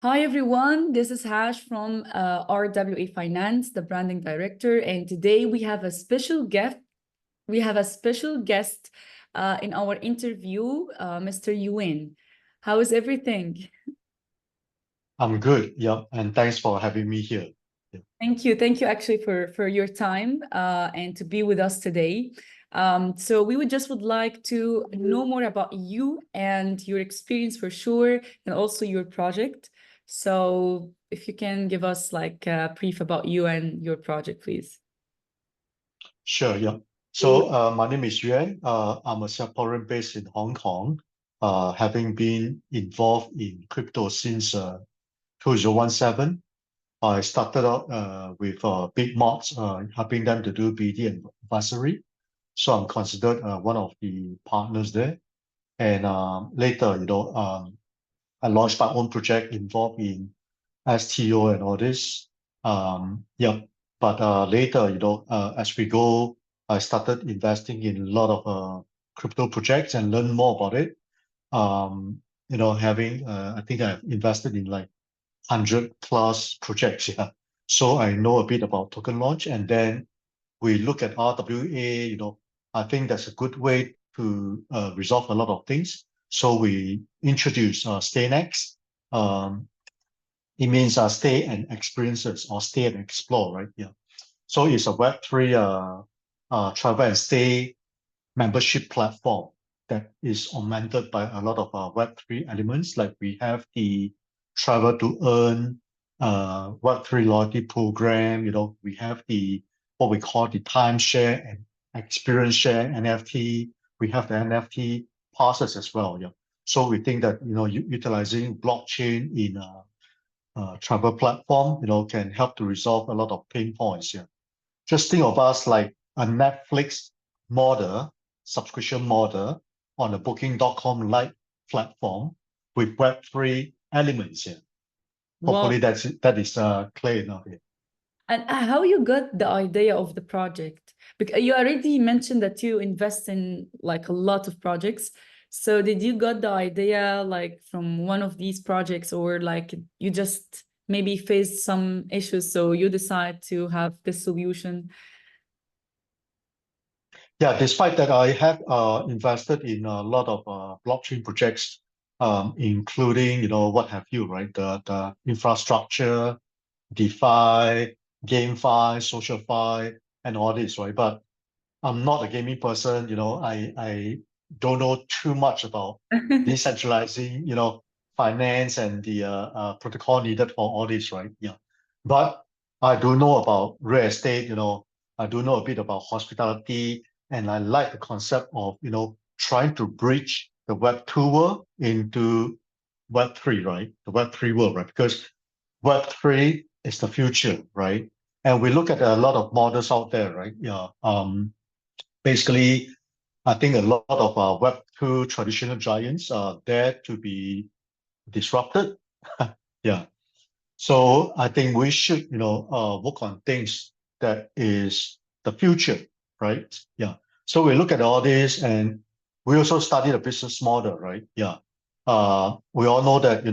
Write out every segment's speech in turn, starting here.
Hi everyone, this is Hash from RWA Finance, the branding director, and today we have a special guest. We have a special guest in our interview, Mr. Yuan. How is everything? I'm good, yeah, and thanks for having me here. Yeah. Thank you actually for your time and to be with us today. So we would like to know more about you and your experience for sure, and also your project. So if you can give us like a brief about you and your project, please. Sure, yeah. So my name is Yuan. I'm a Singaporean based in Hong Kong, having been involved in crypto since 2017. I started out with Big Mods, helping them to do BD and advisory. So I'm considered one of the partners there. And later, I launched my own project involved in STO and all this. Yeah, but later, as we go, I started investing in a lot of crypto projects and learn more about it. I think I've invested in like 100+ projects. Yeah, so I know a bit about token launch, and then we look at RWA. I think that's a good way to resolve a lot of things. So we introduce Staynex. Um, it means stay and experiences or stay and explore, right? Yeah. So it's a Web3 travel and stay membership platform that is augmented by a lot of Web3 elements. Like we have the travel to earn Web3 loyalty program. We have the what we call the timeshare and experience share NFT. We have the NFT passes as well. Yeah. So we think that utilizing blockchain in travel platform, can help to resolve a lot of pain points here. Just think of us like a Netflix model, subscription model on a Booking.com like platform with Web3 elements here. Wow. Hopefully that is clear enough here. And how you got the idea of the project? Because you already mentioned that you invest in like a lot of projects. So did you got the idea like from one of these projects, or like you just maybe faced some issues, so you decide to have this solution? Yeah, despite that, I have invested in a lot of blockchain projects, including, what have you, right? The infrastructure, DeFi, GameFi, SocialFi, and all this, right? But I'm not a gaming person, I don't know too much about decentralizing, finance and the protocol needed for all this, right? Yeah. But I do know about real estate, I do know a bit about hospitality, and I like the concept of, trying to bridge the Web2 world into Web3, right? The Web3 world, right? Because Web3 is the future, right? And we look at a lot of models out there, right? Yeah. Basically, I think a lot of Web2 traditional giants are there to be disrupted. Yeah. So I think we should, work on things that is the future, right? Yeah. So we look at all this, and we also study the business model, right? Yeah. We all know that,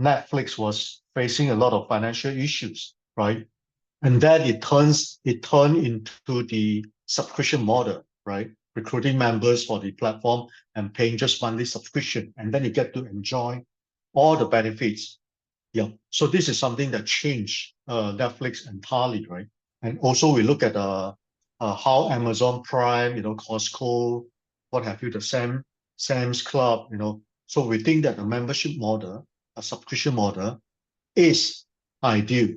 Netflix was facing a lot of financial issues, right? And then it turned into the subscription model, right? Recruiting members for the platform and paying just monthly subscription, and then you get to enjoy all the benefits. Yeah. So this is something that changed Netflix entirely, right? And also we look at how Amazon Prime, Costco, what have you, the Sam's Club, So we think that a membership model, a subscription model, is ideal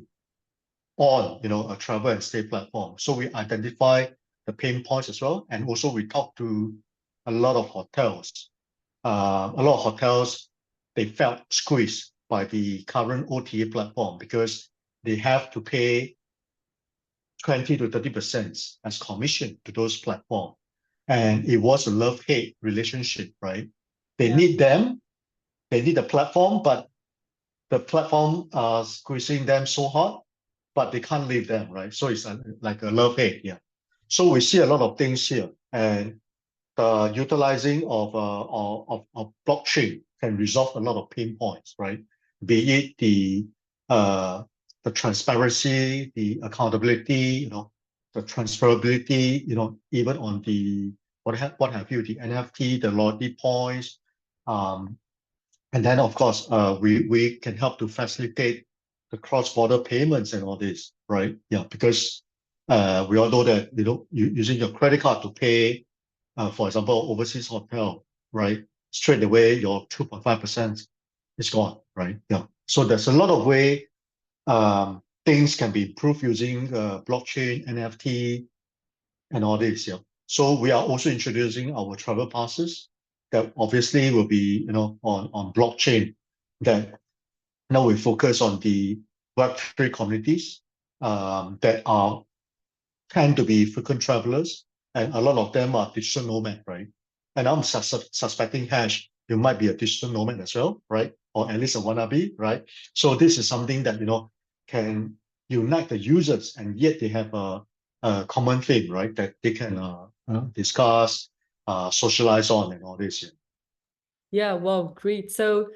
on a travel and stay platform. So we identify the pain points as well, and also we talk to a lot of hotels. A lot of hotels, they felt squeezed by the current OTA platform because they have to pay 20 to 30% as commission to those platforms. And it was a love-hate relationship, right? They Yeah. need them, they need the platform, but the platform are squeezing them so hard, but they can't leave them, right? So it's like a love-hate, yeah. So we see a lot of things here, and the utilizing of blockchain can resolve a lot of pain points, right? be it the transparency, the accountability, the transferability, even on the what have you, the NFT, the loyalty points, um, and then of course we can help to facilitate the cross-border payments and all this, right? Yeah, because we all know that using your credit card to pay, for example, overseas hotel, right? Straight away your 2.5% is gone, right? Yeah. So there's a lot of way things can be improved using blockchain, NFT, and all this. Yeah. So we are also introducing our travel passes that obviously will be, on blockchain. That now we focus on the Web3 communities that tend to be frequent travelers, and a lot of them are digital nomad, right? And I'm suspecting Hash, you might be a digital nomad as well, right? Or at least a wannabe, right? So this is something that can unite the users, and yet they have a common thing, right? That they can discuss, socialize on, and all this. Yeah, wow, great. So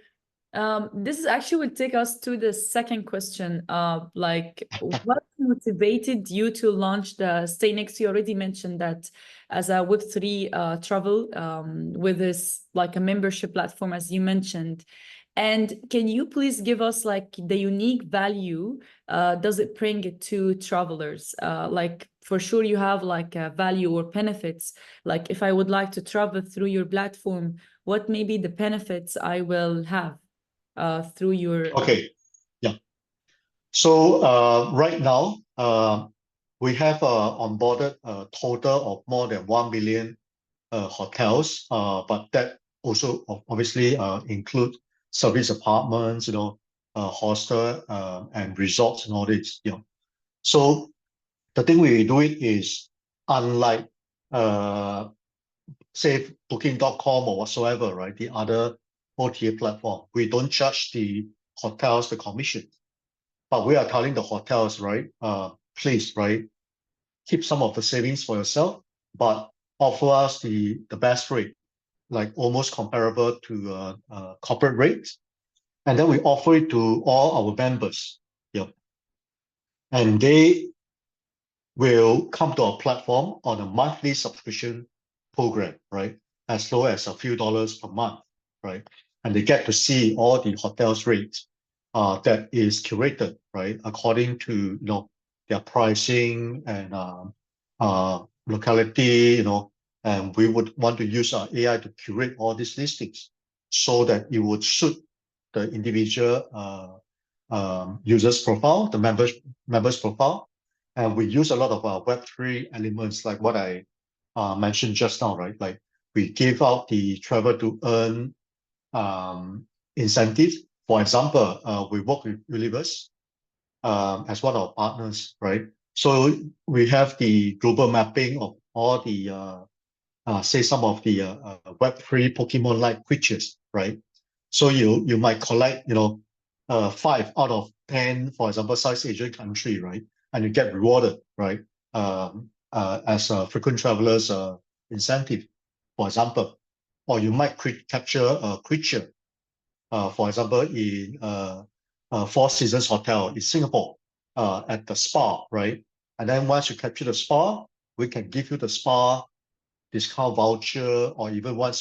this is actually would take us to the second question. Like, what motivated you to launch the Staynex? You already mentioned that as a Web3 travel with this like a membership platform, as you mentioned. And can you please give us like the unique value does it bring it to travelers? Like for sure you have like a value or benefits. Like if I would like to travel through your platform, what may be the benefits I will have through your Okay. Yeah. So right now, we have onboarded a total of more than 1 million hotels, but that also obviously include service apartments, hostel and resorts and all this. Yeah. So the thing we do it is unlike say Booking.com or whatsoever, right? The other OTA platform, we don't charge the hotels the commission, but we are telling the hotels, right? Please, right? Keep some of the savings for yourself, but offer us the best rate, like almost comparable to corporate rates. And then we offer it to all our members. Yep. And they will come to our platform on a monthly subscription program, right? As low as a few dollars per month, right? And they get to see all the hotels rates that is curated, right, according to their pricing and locality, and we would want to use our AI to curate all these listings so that it would suit the individual users profile, the members profile, and we use a lot of Web3 elements, like what I mentioned just now, right? Like we give out the travel to earn incentives. For example, we work with Universe as one of our partners, right? So we have the global mapping of all the, say, some of the Web3 Pokemon-like creatures, right? So you might collect, 5 out of 10, for example, South Asian country, right? And you get rewarded, right? As a frequent travelers incentive, for example. Or you might capture a creature, for example, in Four Seasons Hotel in Singapore, at the spa, right? And then once you capture the spa, we can give you the spa discount voucher or even one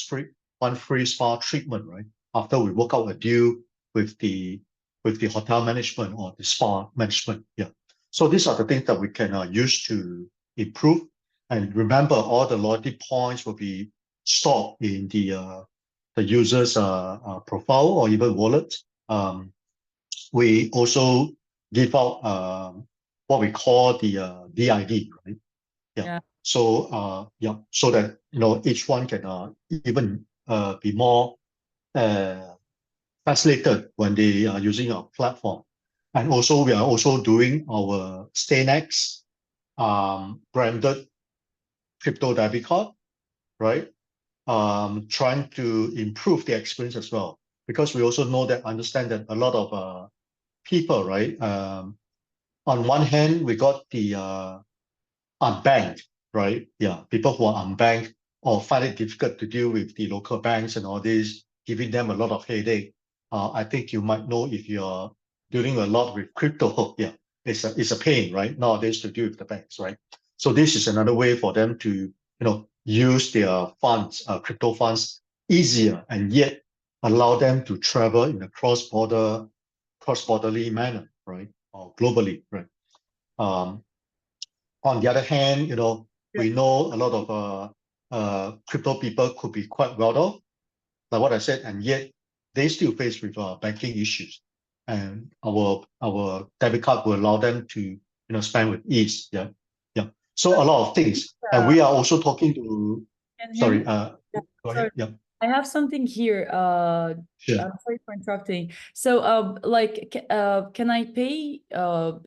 free spa treatment, right? After we work out a deal with the hotel management or the spa management. Yeah. So these are the things that we can use to improve. And remember, all the loyalty points will be stored in the user's profile or even wallet. We also give out what we call the VID, right? Yeah. yeah. So yeah, so that each one can even be more facilitated when they are using our platform. And also we are also doing our Staynex branded crypto debit card, right? Trying to improve the experience as well, because we also understand that a lot of people, right? On one hand, we got the unbanked, right? Yeah, people who are unbanked or find it difficult to deal with the local banks and all this, giving them a lot of headache. I think you might know if you're dealing a lot with crypto. Yeah, it's a pain, right? Nowadays to deal with the banks, right? So this is another way for them to, use their funds, crypto funds easier, and yet allow them to travel in a cross-borderly manner, right? Or globally, right? Um, on the other hand, we know a lot of crypto people could be quite well off, like what I said, and yet they still face with banking issues. And our debit card will allow them to spend with ease. Yeah, yeah. So a lot of things, and we are also talking to. Can you hear Sorry, me? Yeah, go ahead. sorry. Yeah, I have something here. sure. I'm sorry for interrupting. So, can I pay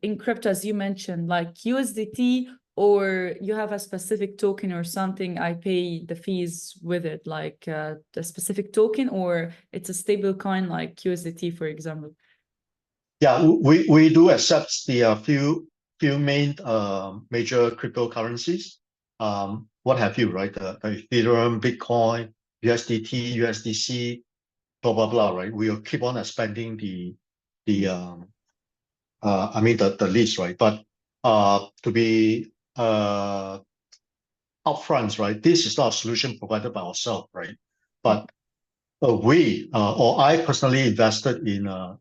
in crypto as you mentioned, like USDT, or you have a specific token or something? I pay the fees with it, like the specific token, or it's a stable coin like USDT, for example. Yeah, we do accept the few main major cryptocurrencies. What have you, right? The Ethereum, Bitcoin, USDT, USDC, blah blah blah, right? We'll keep on expanding the list, right? But to be upfront, right? This is not a solution provided by ourselves, right? But or I personally invested in a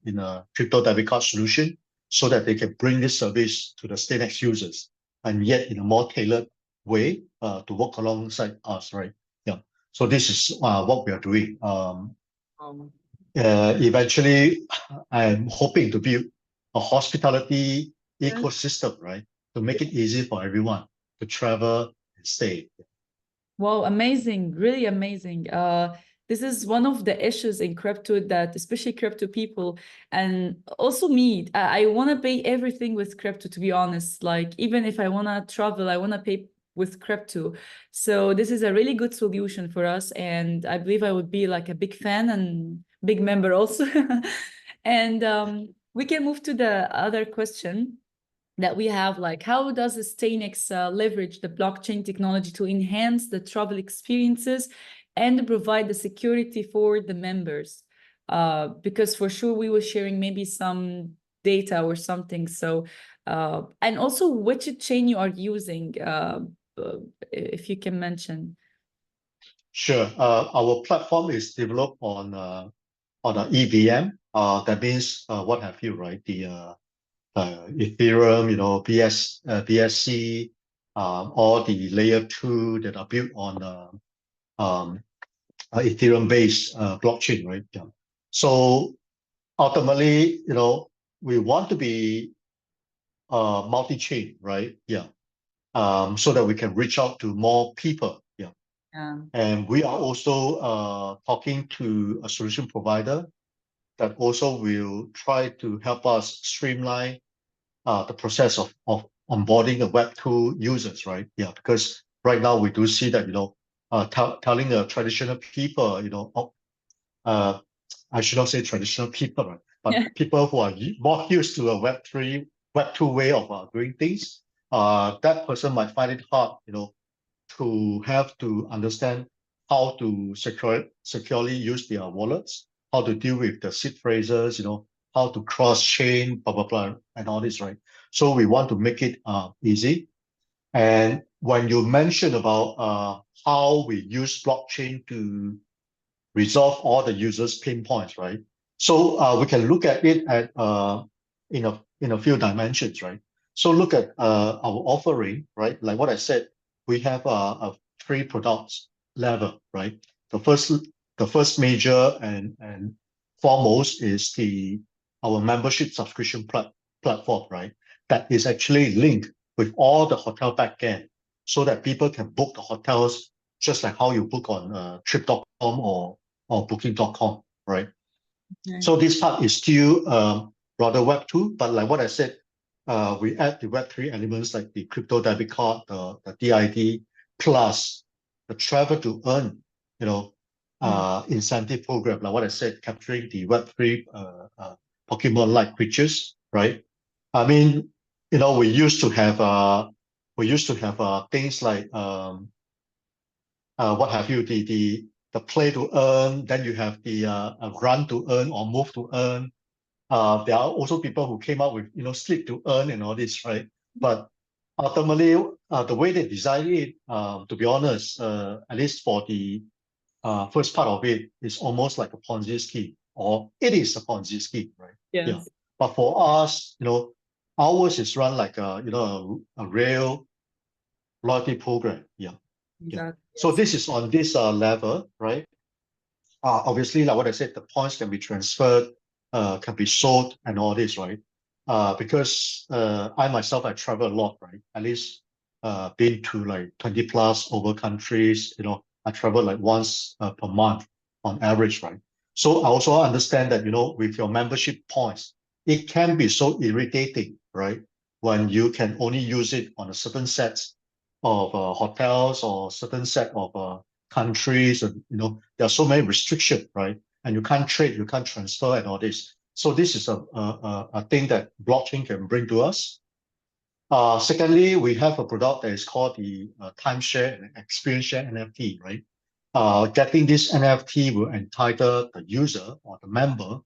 crypto debit card solution so that they can bring this service to the Staynex users, and yet in a more tailored way to work alongside us, right? Yeah. So this is what we are doing. Um, Eventually, I'm hoping to build a hospitality ecosystem, right? To make it easy for everyone to travel and stay. Wow, amazing, really amazing. This is one of the issues in crypto that especially crypto people and also me, I want to pay everything with crypto, to be honest. Like even if I want to travel, I want to pay with crypto. So this is a really good solution for us. And I believe I would be like a big fan and big member also. And we can move to the other question that we have, like how does the Staynex leverage the blockchain technology to enhance the travel experiences and provide the security for the members? Because for sure we were sharing maybe some data or something. So, and also which chain you are using, if you can mention. Sure. Our platform is developed on an EVM. That means what have you, right? The Ethereum, BSC, all the layer two that are built on um, Ethereum-based blockchain, right? Yeah. So ultimately, we want to be multi-chain, right? Yeah. So that we can reach out to more people. Yeah. Um, And we are also talking to a solution provider that also will try to help us streamline the process of onboarding the Web2 users, right? Yeah, because right now we do see that, telling the traditional people, uh, I should not say traditional people, right? But yeah. people who are more used to a Web3, Web2 way of doing things, that person might find it hard, to have to understand how to securely use their wallets, how to deal with the seed phrases, how to cross chain, blah, blah, blah, and all this, right? So we want to make it easy. And when you mention about how we use blockchain to resolve all the users' pain points, right? So we can look at it in a few dimensions, right? So look at our offering, right? Like what I said, we have a three products level, right? The first the first major and foremost is our membership subscription platform, right? That is actually linked with all the hotel backend so that people can book the hotels just like how you book on trip.com or booking.com, right? Okay. So this part is still rather Web 2, but like what I said, we add the Web 3 elements like the crypto debit card, the DID, plus the travel to earn, you know, incentive program, like what I said, capturing the Web 3 Pokemon-like creatures, right? I mean, we used to have things like what have you, the the play to earn, then you have the run to earn or move to earn. There are also people who came up with, sleep to earn and all this, right? But ultimately, the way they designed it, to be honest, at least for the first part of it, is almost like a Ponzi scheme, or it is a Ponzi scheme, right? Yeah. Yes. But for us, ours is run like a real loyalty program. Yeah. Yeah. Exactly. So this is on this level, right? Obviously, like what I said, the points can be transferred, can be sold, and all this, right? Because I myself, I travel a lot, right? At least been to like 20 plus over countries. I travel like once per month on average, right? So I also understand that, with your membership points, it can be so irritating, right? When you can only use it on a certain set of hotels or certain set of countries, and there are so many restrictions, right? And you can't trade, you can't transfer, and all this. So this is a thing that blockchain can bring to us. Secondly, we have a product that is called the timeshare and experience share NFT, right? Getting this NFT will entitle the user or the member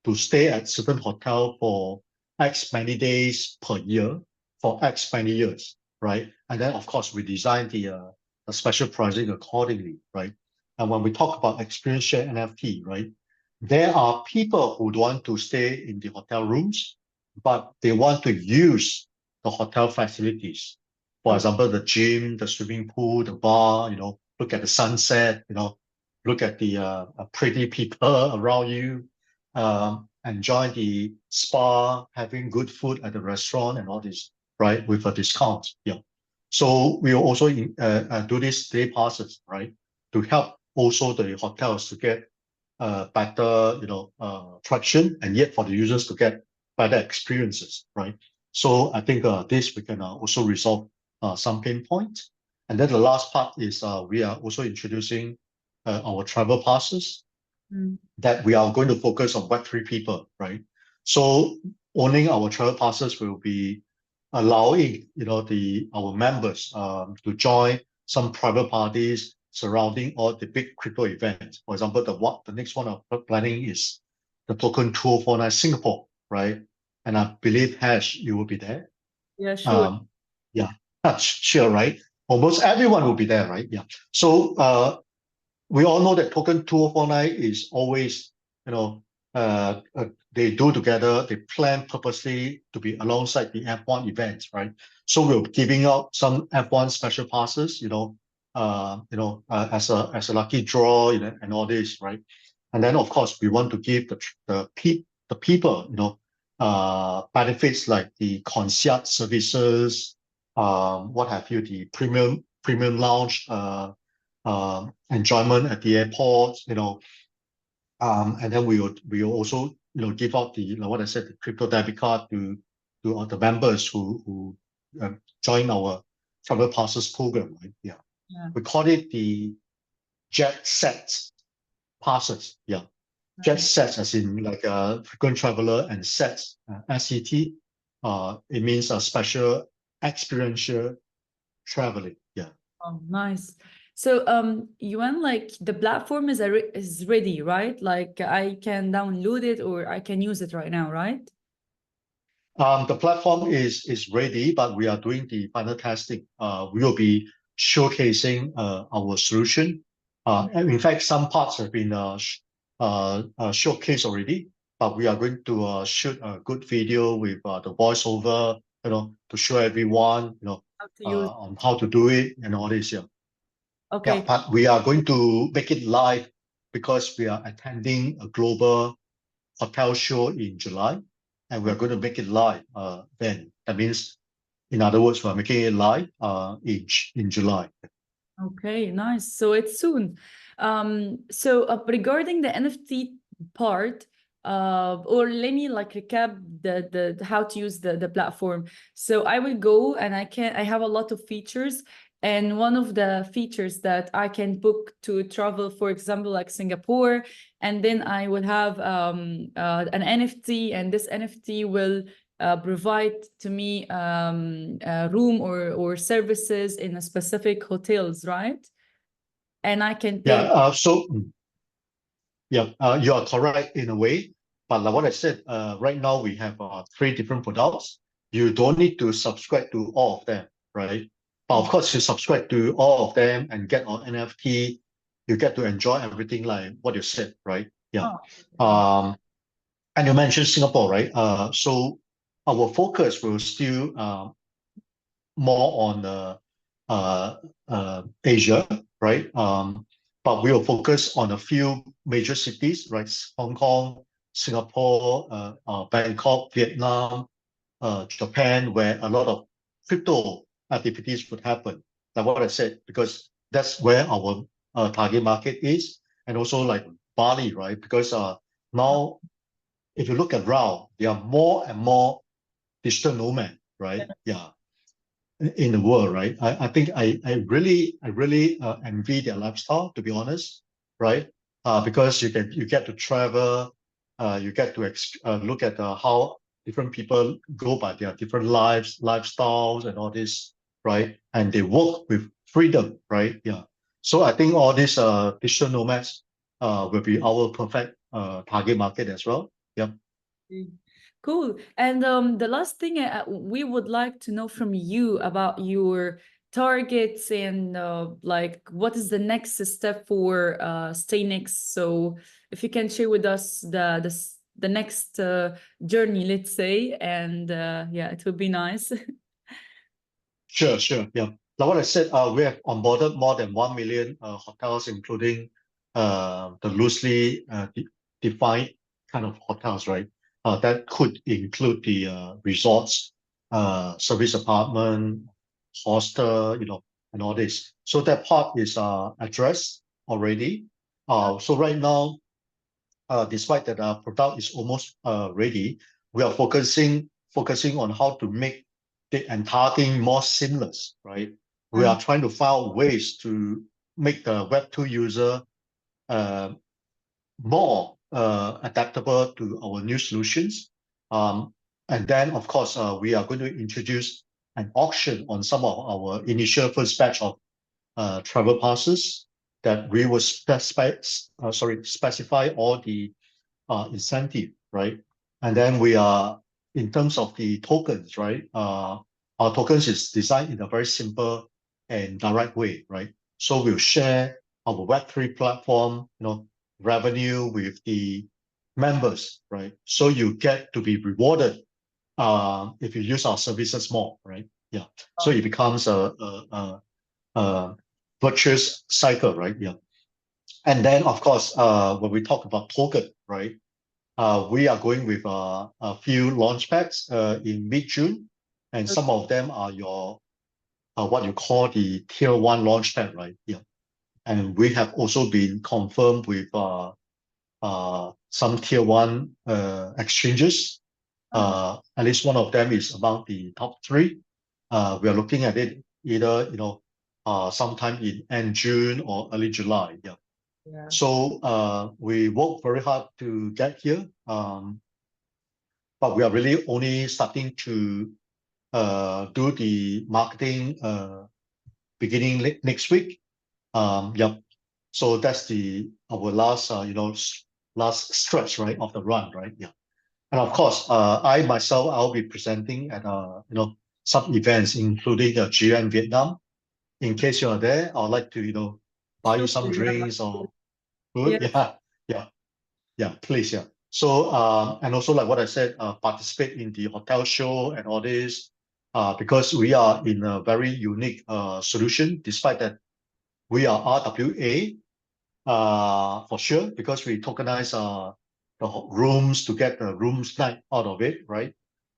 to stay at certain hotel for X many days per year for X many years, right? And then, of course, we design the special pricing accordingly, right? And when we talk about experience share NFT, right, there are people who want to stay in the hotel rooms, but they want to use the hotel facilities. For example, the gym, the swimming pool, the bar, look at the sunset, look at the pretty people around you, enjoy the spa, having good food at the restaurant and all this, right, with a discount. Yeah. So we will also do these day passes, right, to help also the hotels to get better, traction, and yet for the users to get better experiences, right? So I think this we can also resolve some pain points. And then the last part is we are also introducing our travel passes that we are going to focus on Web3 people, right? So owning our travel passes will be allowing, our members to join some private parties surrounding all the big crypto events. For example, the next one I'm planning is the Token 2049 Singapore, right? And I believe Hash, you will be there. Yeah, sure. Yeah, sure, right? Almost everyone will be there, right? Yeah. So we all know that Token 2049 is always, they do together, they plan purposely to be alongside the F1 events, right? So we're giving out some F1 special passes, as a lucky draw, and all this, right? And then of course we want to give the people, benefits like the concierge services, what have you, the premium lounge, enjoyment at the airport, and then we will also give out the what I said, the crypto debit card to the members who join our travel passes program, right? Yeah. We call it the jet set passes. Yeah. Jet sets as in like a frequent traveler, and sets, SET. It means a special experiential traveling. Yeah. Oh, nice. So, Yuan, like the platform is ready, right? Like I can download it or I can use it right now, right? The platform is ready, but we are doing the final testing. We will be showcasing our solution. And in fact, some parts have been showcased already, but we are going to shoot a good video with the voiceover, to show everyone, How to use. on how to do it and all this. Yeah. Yeah, Okay. but we are going to make it live because we are attending a global hotel show in July, and we're going to make it live then. That means, in other words, we're making it live in July. Okay, nice. So it's soon. So regarding the NFT part, or let me like recap the how to use the platform. So I will go and I have a lot of features. And one of the features that I can book to travel, for example, like Singapore, and then I will have an NFT, and this NFT will provide to me a room or services in a specific hotels, right? and I can Yeah. pay. Yeah, you are correct in a way. But like what I said, right now we have three different products. You don't need to subscribe to all of them, right? But of course, you subscribe to all of them and get our NFT, you get to enjoy everything like what you said, right? Yeah. Oh, Um, and you mentioned Singapore, right? So our focus will still more on Asia, right? But we will focus on a few major cities, right? Hong Kong, Singapore, Bangkok, Vietnam, Japan, where a lot of crypto activities would happen. Like what I said, because that's where our target market is, and also like Bali, right? Because now, if you look around, there are more and more digital nomad, right? Yeah, in the world, right? I think I really envy their lifestyle, to be honest, right? Because you get to travel, you get to look at how different people go by their different lifestyles, and all this, right? And they work with freedom, right? Yeah. So I think all these digital nomads will be our perfect target market as well. Yeah. cool. And the last thing we would like to know from you about your targets and like what is the next step for Staynex. So if you can share with us the next journey, let's say, and yeah, it would be nice. Sure, sure. Yeah. Like what I said, we have onboarded more than 1 million hotels, including the loosely defined kind of hotels, right? That could include the resorts, service apartment, hostel, and all this. So that part is addressed already. So right now, despite that our product is almost ready, we are focusing on how to make the entire thing more seamless, right? We are trying to find ways to make the Web2 user uh, more adaptable to our new solutions. And then, of course, we are going to introduce an auction on some of our initial first batch of travel passes that we will specify all the incentive, right? And then we are, in terms of the tokens, right? Our tokens is designed in a very simple and direct way, right? So we'll share our Web3 platform, revenue with the members, right? So you get to be rewarded if you use our services more, right? Yeah. So it becomes a virtuous cycle, right? Yeah. And then, of course, when we talk about token, right? We are going with a few launch pads in mid-June, and some of them are your what you call the tier one launch pad, right? Yeah. And we have also been confirmed with some tier one exchanges. At least one of them is among the top three. We are looking at it either, sometime in end June or early July. Yeah. Yeah. So we work very hard to get here. But we are really only starting to do the marketing beginning next week. Yep. So that's our last last stretch, right, of the run, right? Yeah. And of course, I myself I'll be presenting at some events, including GM Vietnam. In case you are there, I'd like to buy you Sure. some drinks or food. Yeah. Yeah, yeah. Yeah, please, yeah. So, and also like what I said, participate in the hotel show and all this, because we are in a very unique solution, despite that we are RWA, for sure, because we tokenize the rooms to get the rooms night out of it, right?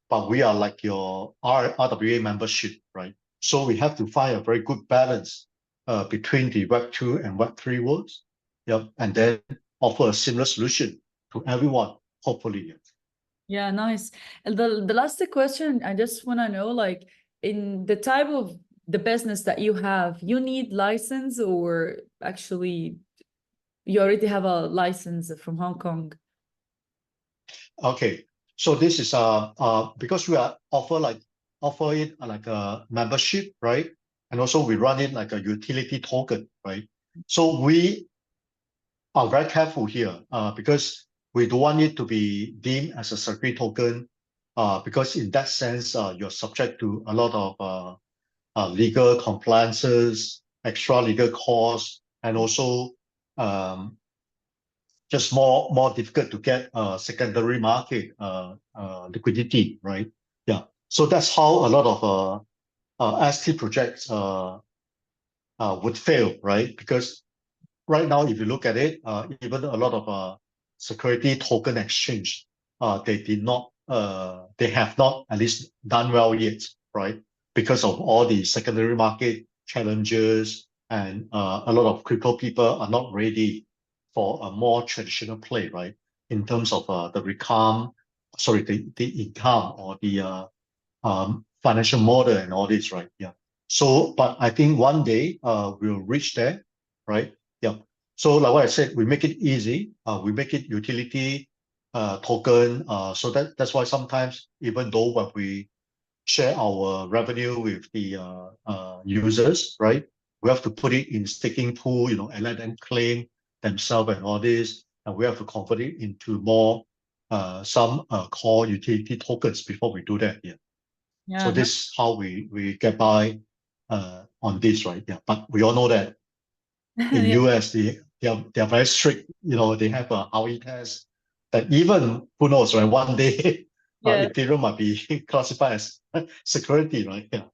But we are like your RWA membership, right? So we have to find a very good balance between the Web2 and Web3 worlds. Yep. And then offer a similar solution to everyone, hopefully. Yeah, nice. And the last question, I just want to know, like, in the type of the business that you have, you need license or actually you already have a license from Hong Kong? Okay. So this is because we are offer it like a membership, right? And also we run it like a utility token, right? So we are very careful here because we don't want it to be deemed as a security token because in that sense, you're subject to a lot of legal compliances, extra legal costs, and also um, just more difficult to get secondary market liquidity, right? Yeah. So that's how a lot of ST projects would fail, right? Because right now, if you look at it, even a lot of security token exchange, they have not at least done well yet, right? Because of all the secondary market challenges and a lot of crypto people are not ready for a more traditional play, right? In terms of the income or the financial model and all this, right? Yeah. So, but I think one day we'll reach there, right? Yeah. So, like what I said, we make it easy. We make it utility token. So that's why sometimes, even though when we share our revenue with the users, right, we have to put it in staking pool, and let them claim themselves and all this, and we have to convert it into more some core utility tokens before we do that. Yeah. So Yeah, no, this is how we get by on this, right? Yeah. But we all know that in yeah, US they are very strict. They have a RWA test that even who knows, right? One day yeah. Ethereum might be classified as security, right? Yeah.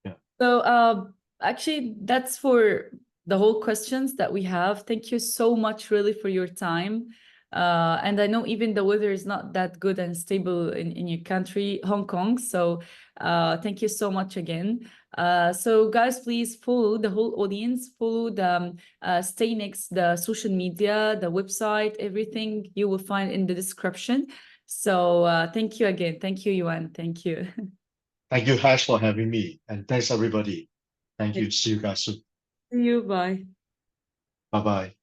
Yeah. So, actually, that's for the whole questions that we have. Thank you so much, really, for your time. And I know even the weather is not that good and stable in your country, Hong Kong. So, thank you so much again. So, guys, please follow the whole audience, follow the Staynex, the social media, the website, everything you will find in the description. So, thank you again. Thank you, Yuan. Thank you. Thank you, Hash, for having me. And thanks everybody. Thank you. See you guys soon. See you. Bye. Bye bye.